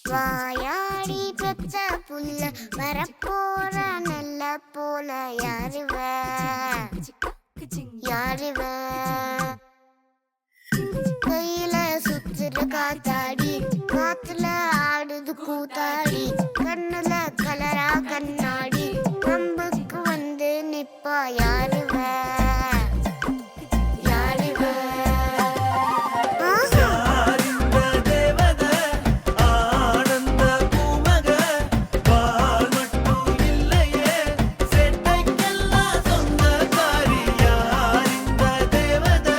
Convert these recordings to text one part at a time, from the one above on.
வாயாடி பெத்த புல்ல வரப்போற நல்ல போல யாருவ யாருவ கையில சுத்துற காத்தாடி காத்துல ஆடுது கூத்தாடி கண்ணுல கலரா கண்ணாடி நம்புக்கு வந்து நிப்பா யாருவ தேவதை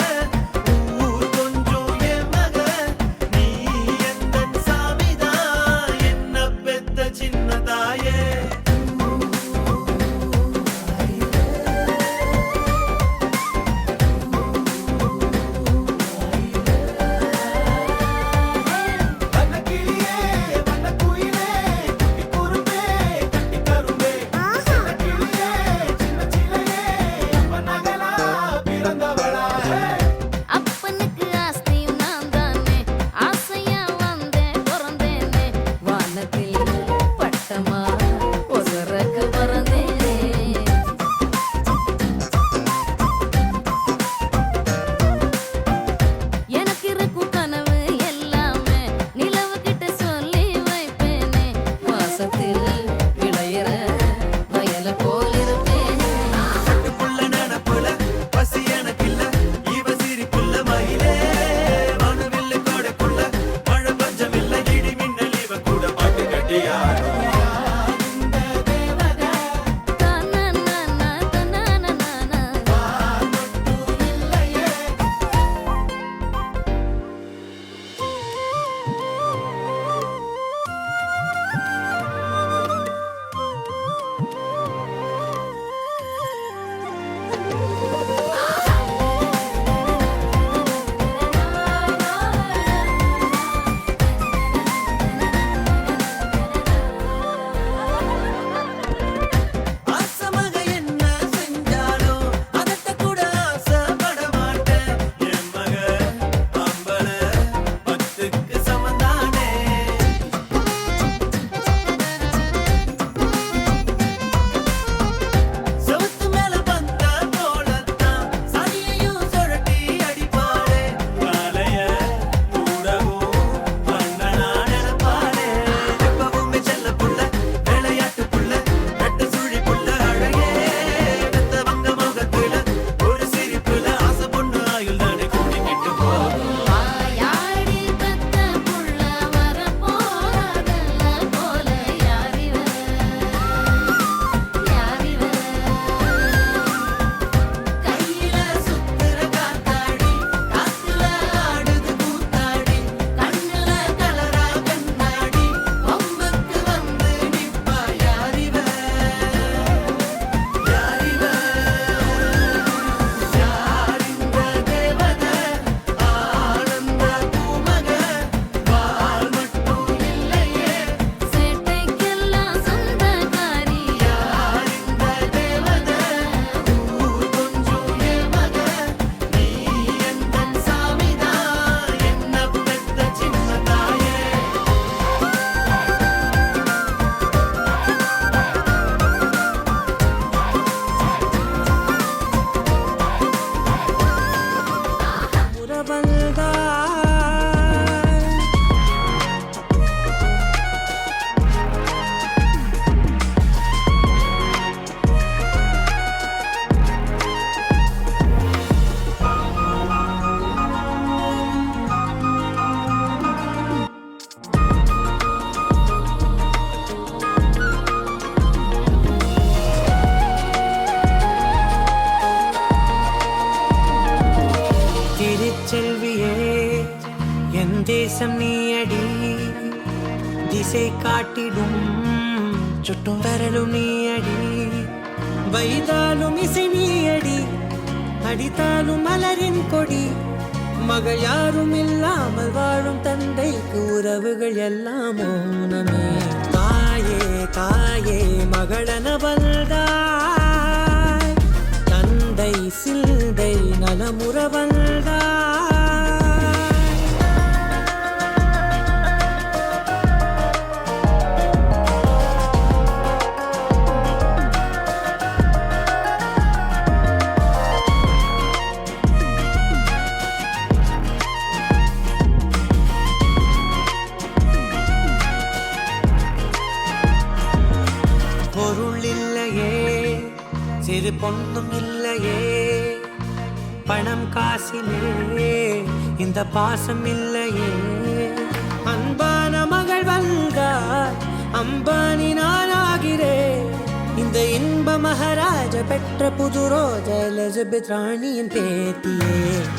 வந்தாய். திருச்செல்வியே என் தேசம் நீயடி, திசை காட்டிடும் சுட்டும் வரலும் நீயடி, வைத்தாலும் இசை நீயடி, அடித்தாலும் மலரின் கொடி, மகள் யாரும் இல்லாமல் வாழும் தந்தைக்கு உறவுகள் எல்லாம் மௌனமே. தாயே தாயே மகளன வந்தாய், தந்தை சிந்தை நலமுற வந்தாய். பொருள் இல்லையே, சிறு பொண்ணும் இல்லையே, பணம் காசிலே இந்த பாசம் இல்லையே. அன்பான மகள் வந்தார், அம்பானி நானாகிறேன். இந்த இன்ப மகாராஜ பெற்ற புது ரோஜா எலிசபெத் ராணியின் பேத்தியே.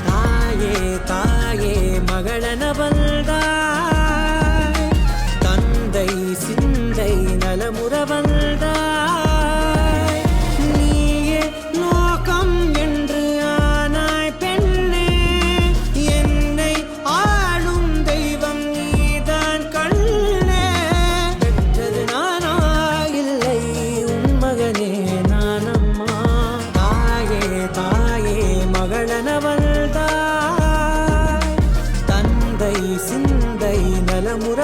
தாயே தாயே மகளன வந்தாய், தந்தை சிந்தை நலமுற வந்தாய். நீயே லோகம் என்று ஆனாய் பெண்ணே, என்னை ஆளும் தெய்வம் நீதான் கண்ணே. பெற்றது நானா இல்லை உன் மகனே நானம்மா. தாயே தாயே மகளன வந்தாய், தந்தை சிந்தை நலமுற